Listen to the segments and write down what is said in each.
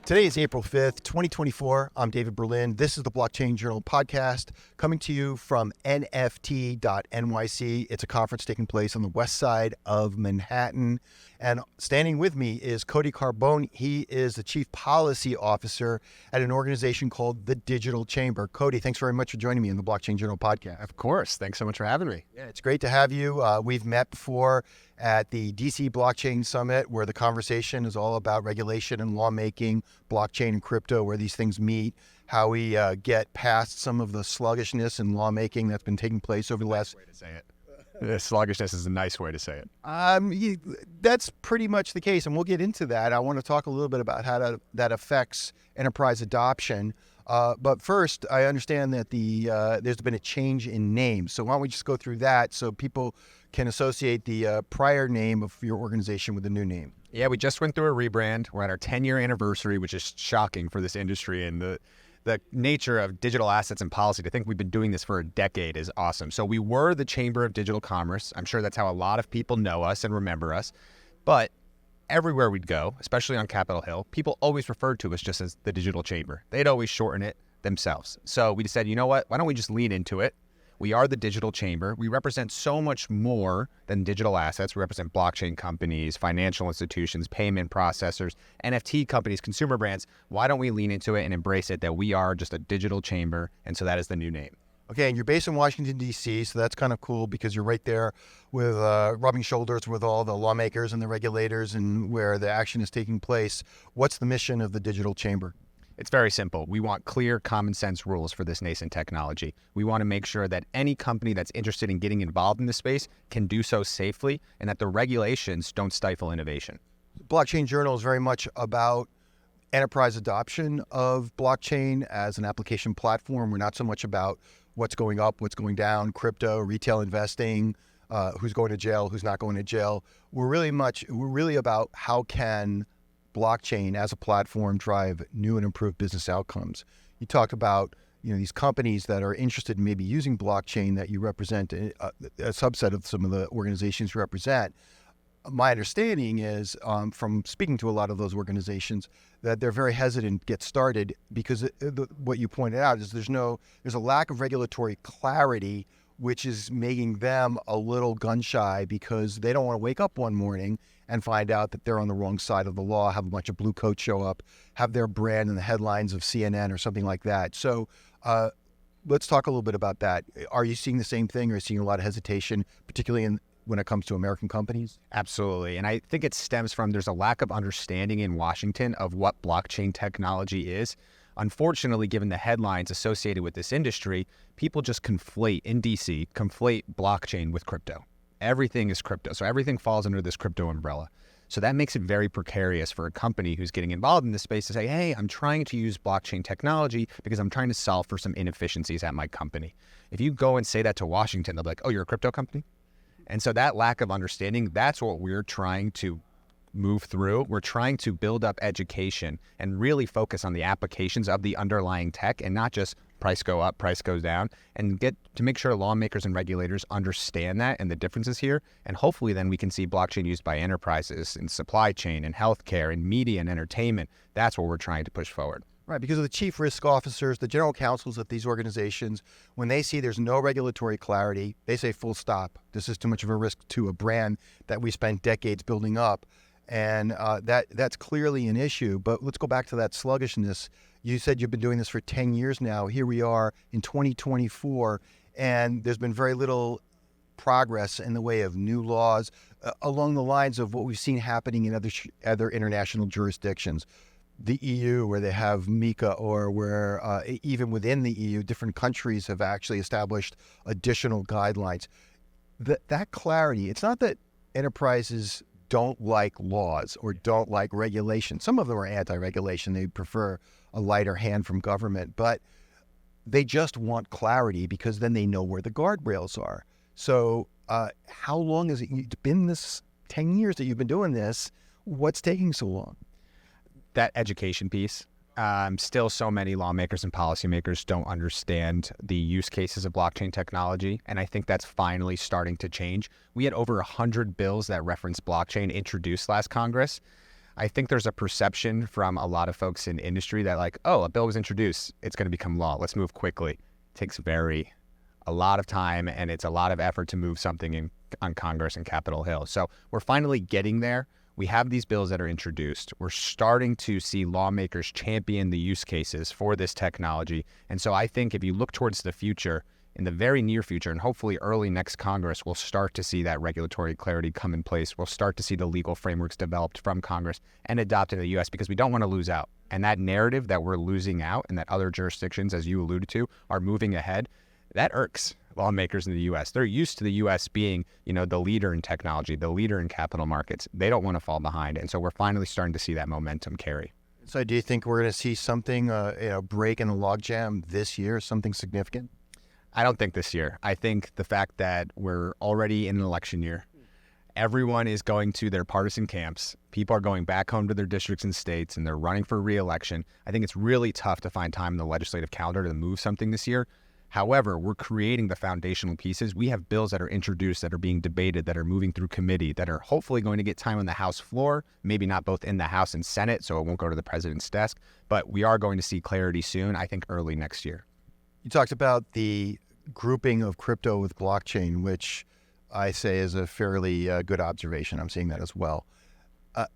Today is April 5th, 2024. I'm David Berlin. This is the Blockchain Journal podcast coming to you from nft.nyc. It's a conference taking place on the west side of Manhattan. And standing with me is Cody Carbone. He is the Chief Policy Officer at an organization called the Digital Chamber. Cody, thanks very much for joining me in the Blockchain Journal podcast. Of course. Thanks so much for having me. Yeah, it's great to have you. We've met before at the DC Blockchain Summit, where the conversation is all about regulation and lawmaking, blockchain and crypto, where these things meet, how we get past some of the sluggishness in lawmaking that's been taking place over the last... Way to say it. The sluggishness is a nice way to say it. That's pretty much the case, and we'll get into that. I want to talk a little bit about how that affects enterprise adoption. But first, I understand that there's been a change in name. So why don't we just go through that so people can associate the prior name of your organization with the new name? Yeah, we just went through a rebrand. We're at our 10-year anniversary, which is shocking for this industry. And the nature of digital assets and policy, to think we've been doing this for a decade is awesome. So we were the Chamber of Digital Commerce. I'm sure that's how a lot of people know us and remember us. But everywhere we'd go, especially on Capitol Hill, people always referred to us just as the Digital Chamber. They'd always shorten it themselves. So we said, you know what? Why don't we just lean into it? We are the Digital Chamber. We represent so much more than digital assets. We represent blockchain companies, financial institutions, payment processors, NFT companies, consumer brands. Why don't we lean into it and embrace it that we are just a digital chamber? And so that is the new name. Okay, and you're based in Washington, D.C., so that's kind of cool because you're right there with rubbing shoulders with all the lawmakers and the regulators and where the action is taking place. What's the mission of the Digital Chamber? It's very simple. We want clear, common sense rules for this nascent technology. We want to make sure that any company that's interested in getting involved in this space can do so safely and that the regulations don't stifle innovation. Blockchain Journal is very much about enterprise adoption of blockchain as an application platform. We're not so much about what's going up, what's going down, crypto, retail investing, who's going to jail, who's not going to jail. We're really about how can blockchain as a platform drive new and improved business outcomes. You talked about these companies that are interested in maybe using blockchain that you represent, a subset of some of the organizations you represent. My understanding is from speaking to a lot of those organizations that they're very hesitant to get started because what you pointed out is there's a lack of regulatory clarity, which is making them a little gun shy because they don't want to wake up one morning and find out that they're on the wrong side of the law, have a bunch of blue coats show up, have their brand in the headlines of CNN or something like that. So let's talk a little bit about that. Are you seeing the same thing? Are you seeing a lot of hesitation, particularly when it comes to American companies? Absolutely. And I think it stems from there's a lack of understanding in Washington of what blockchain technology is. Unfortunately, given the headlines associated with this industry, people just conflate blockchain with crypto. Everything is crypto. So everything falls under this crypto umbrella. So that makes it very precarious for a company who's getting involved in this space to say, hey, I'm trying to use blockchain technology because I'm trying to solve for some inefficiencies at my company. If you go and say that to Washington, they'll be like, oh, you're a crypto company? And so that lack of understanding, that's what we're trying to move through. We're trying to build up education and really focus on the applications of the underlying tech and not just price go up, price goes down, and get to make sure lawmakers and regulators understand that and the differences here. And hopefully then we can see blockchain used by enterprises in supply chain and healthcare and media and entertainment. That's what we're trying to push forward. Right, because of the chief risk officers, the general counsels of these organizations, when they see there's no regulatory clarity, they say full stop. This is too much of a risk to a brand that we spent decades building up. And that's clearly an issue. But let's go back to that sluggishness. You said you've been doing this for 10 years now. Here we are in 2024, and there's been very little progress in the way of new laws along the lines of what we've seen happening in other international jurisdictions. The EU, where they have MiCA, or where even within the EU, different countries have actually established additional guidelines. That clarity, it's not that enterprises don't like laws or don't like regulation. Some of them are anti-regulation. They prefer a lighter hand from government, but they just want clarity because then they know where the guardrails are. So how long has it been, this 10 years that you've been doing this? What's taking so long? That education piece. Still so many lawmakers and policymakers don't understand the use cases of blockchain technology, and I think that's finally starting to change. We had over 100 bills that reference blockchain introduced last Congress. I think there's a perception from a lot of folks in industry that like, oh, a bill was introduced, it's going to become law. Let's move quickly. It takes a lot of time, and it's a lot of effort to move something on Congress and Capitol Hill. So we're finally getting there. We have these bills that are introduced. We're starting to see lawmakers champion the use cases for this technology. And so I think if you look towards the future, in the very near future, and hopefully early next Congress, we'll start to see that regulatory clarity come in place. We'll start to see the legal frameworks developed from Congress and adopted in the U.S. because we don't want to lose out. And that narrative that we're losing out and that other jurisdictions, as you alluded to, are moving ahead, that irks lawmakers in the U.S. They're used to the U.S. being, the leader in technology, the leader in capital markets. They don't want to fall behind. And so we're finally starting to see that momentum carry. So do you think we're going to see something, break in the logjam this year, something significant? I don't think this year. I think the fact that we're already in an election year, everyone is going to their partisan camps. People are going back home to their districts and states, and they're running for re-election. I think it's really tough to find time in the legislative calendar to move something this year. However, we're creating the foundational pieces. We have bills that are introduced, that are being debated, that are moving through committee, that are hopefully going to get time on the House floor, maybe not both in the House and Senate, so it won't go to the president's desk, but we are going to see clarity soon, I think early next year. You talked about the grouping of crypto with blockchain, which I say is a fairly good observation. I'm seeing that as well.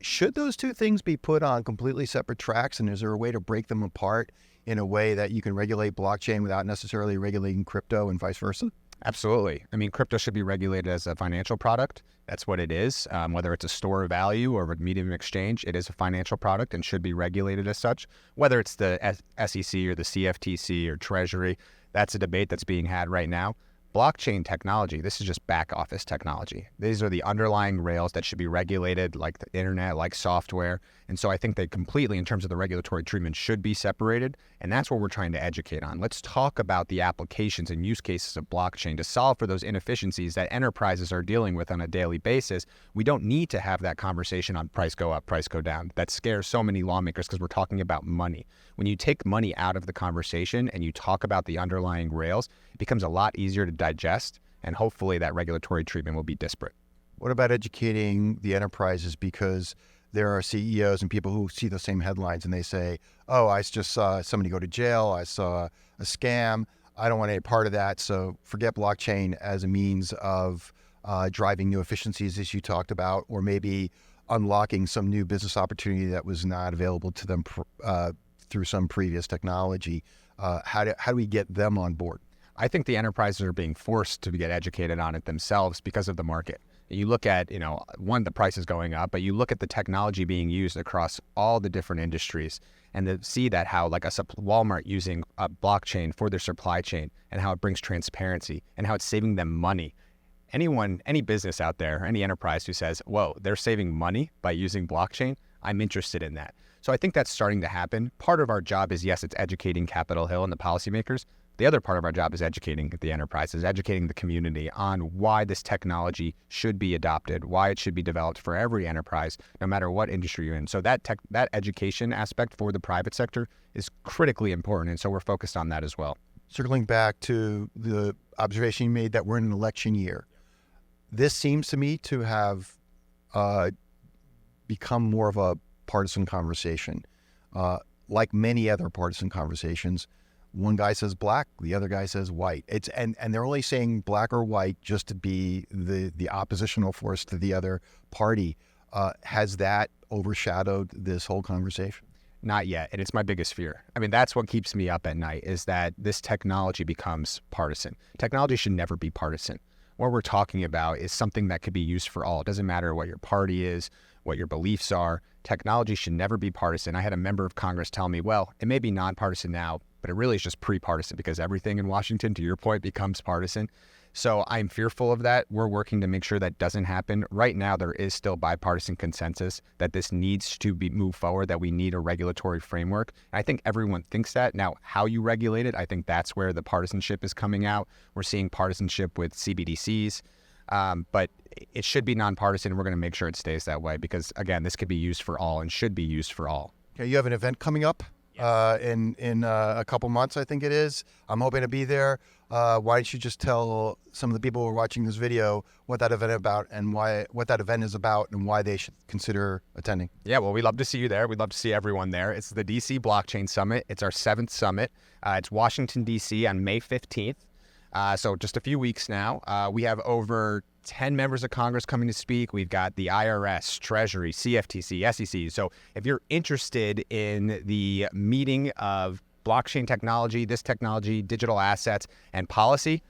Should those two things be put on completely separate tracks, and is there a way to break them apart in a way that you can regulate blockchain without necessarily regulating crypto and vice versa? Absolutely. I mean, crypto should be regulated as a financial product. That's what it is. Whether it's a store of value or a medium of exchange, it is a financial product and should be regulated as such. Whether it's the SEC or the CFTC or Treasury, that's a debate that's being had right now. Blockchain technology, this is just back office technology. These are the underlying rails that should be regulated like the internet, like software. And so I think they completely, in terms of the regulatory treatment, should be separated. And that's what we're trying to educate on. Let's talk about the applications and use cases of blockchain to solve for those inefficiencies that enterprises are dealing with on a daily basis. We don't need to have that conversation on price go up, price go down. That scares so many lawmakers because we're talking about money. When you take money out of the conversation and you talk about the underlying rails, it becomes a lot easier to digest, and hopefully that regulatory treatment will be disparate. What about educating the enterprises? Because there are CEOs and people who see the same headlines and they say, oh, I just saw somebody go to jail. I saw a scam. I don't want any part of that. So forget blockchain as a means of driving new efficiencies, as you talked about, or maybe unlocking some new business opportunity that was not available to them through some previous technology. How do we get them on board? I think the enterprises are being forced to get educated on it themselves because of the market. You look at, one, the price is going up, but you look at the technology being used across all the different industries and to see that how like Walmart using a blockchain for their supply chain and how it brings transparency and how it's saving them money. Any business out there, any enterprise who says, whoa, they're saving money by using blockchain, I'm interested in that. So I think that's starting to happen. Part of our job is, yes, it's educating Capitol Hill and the policymakers. The other part of our job is educating the enterprises, educating the community on why this technology should be adopted, why it should be developed for every enterprise, no matter what industry you're in. So that education aspect for the private sector is critically important, and so we're focused on that as well. Circling back to the observation you made that we're in an election year, this seems to me to have become more of a partisan conversation. Like many other partisan conversations, one guy says black, the other guy says white. And they're only saying black or white just to be the oppositional force to the other party. Has that overshadowed this whole conversation? Not yet, and it's my biggest fear. I mean, that's what keeps me up at night, is that this technology becomes partisan. Technology should never be partisan. What we're talking about is something that could be used for all. It doesn't matter what your party is, what your beliefs are. Technology should never be partisan. I had a member of Congress tell me, well, it may be nonpartisan now, but it really is just pre-partisan because everything in Washington, to your point, becomes partisan. So I'm fearful of that. We're working to make sure that doesn't happen. Right now, there is still bipartisan consensus that this needs to be moved forward, that we need a regulatory framework. And I think everyone thinks that. Now, how you regulate it, I think that's where the partisanship is coming out. We're seeing partisanship with CBDCs, but it should be nonpartisan. We're going to make sure it stays that way because, again, this could be used for all and should be used for all. Okay, you have an event coming up in a couple months, I think it is. I'm hoping to be there. Why don't you just tell some of the people who are watching this video what that event is about and why they should consider attending? Yeah, well, we'd love to see you there. We'd love to see everyone there. It's the DC Blockchain Summit. It's our 7th summit. It's Washington, D.C. on May 15th. So just a few weeks now. We have over 10 members of Congress coming to speak. We've got the IRS, Treasury, CFTC, SEC. So if you're interested in the meeting of blockchain technology, this technology, digital assets, and policy,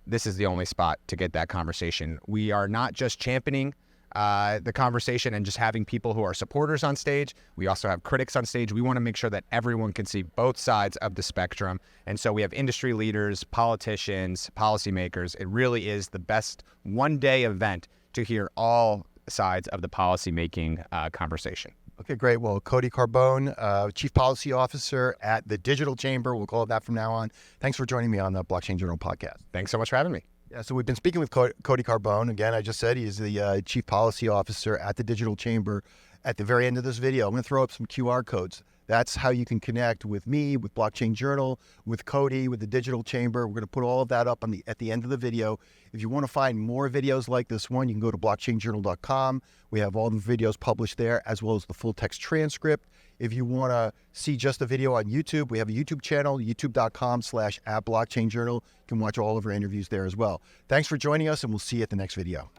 this is the only spot to get that conversation. We are not just championing the conversation and just having people who are supporters on stage. We also have critics on stage. We want to make sure that everyone can see both sides of the spectrum. And so we have industry leaders, politicians, policymakers. It really is the best one-day event to hear all sides of the policymaking conversation. Okay, great. Well, Cody Carbone, Chief Policy Officer at the Digital Chamber. We'll call it that from now on. Thanks for joining me on the Blockchain Journal podcast. Thanks so much for having me. Yeah, so we've been speaking with Cody Carbone. Again, I just said he's the Chief Policy Officer at the Digital Chamber. At the very end of this video, I'm going to throw up some QR codes. That's how you can connect with me, with Blockchain Journal, with Cody, with the Digital Chamber. We're going to put all of that up at the end of the video. If you want to find more videos like this one, you can go to blockchainjournal.com. We have all the videos published there, as well as the full text transcript. If you want to see just a video on YouTube, we have a YouTube channel, youtube.com/@blockchainjournal. You can watch all of our interviews there as well. Thanks for joining us, and we'll see you at the next video.